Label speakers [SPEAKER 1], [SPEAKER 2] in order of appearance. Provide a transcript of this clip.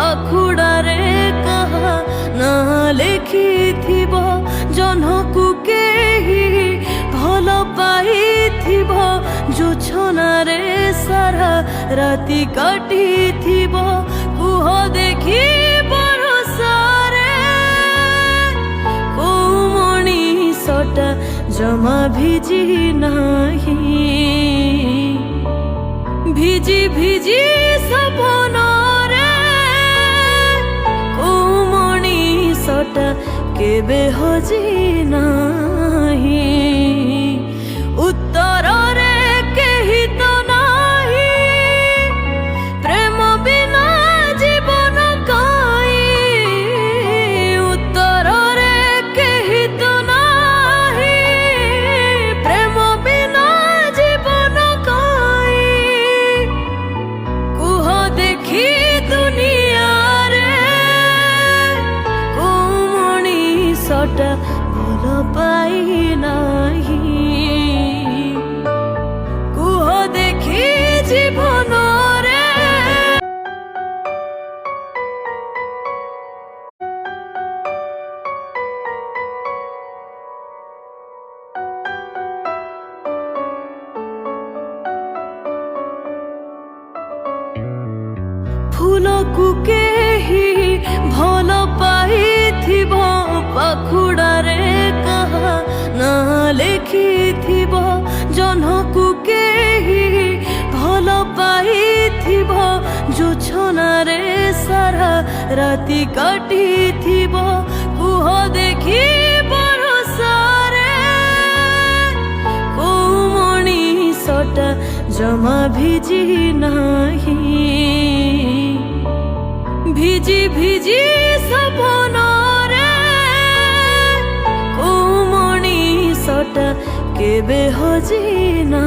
[SPEAKER 1] ପାଖୁଡ଼ାରେ କାହା ନା ଲେଖିଥିବ ଜହ୍ନକୁ କେହି ଭଲ ପାଇଥିବ ଜୋଛନାରେ ସାରା ରାତି କାଟିଥିବ କୁହ ଦେଖି ବରଷାରେ କୋଉ ମଣିଷଟା ଜମା ଭିଜି ନାହିଁ ভিজি ভিজি সপনরে কোউ মଣିষটা কেবে হজি নাহি উত্তରରେ কেহি তো নাহি প্রেম বিনা জীবন কাই উত্তରରେ কেহি তো নাহি প্রেম বিনা জীবন কাই কুহ দেখি দুনিয়ারে কোউ মଣିষটা ভাল পাই নাহি কুহ দেখি জীবনরে ফুলକୁ କେହି ଭଲ ପାଇଥିବ ପାଖୁଡ଼ାରେ କାହା ନା ଲେଖିଥିବ ଜହ୍ନକୁ କେହି ଭଲ ପାଇଥିବ ଜୋଛନାରେ ସାରା ରାତି କାଟିଥିବ କୁହ ଦେଖି ବରଷାରେ କୋଉ ମଣିଷଟା ଜମା ଭିଜି ନାହିଁ ভিজি ভিজি সপনরে কোউ মଣିষটা কেবে হজি না।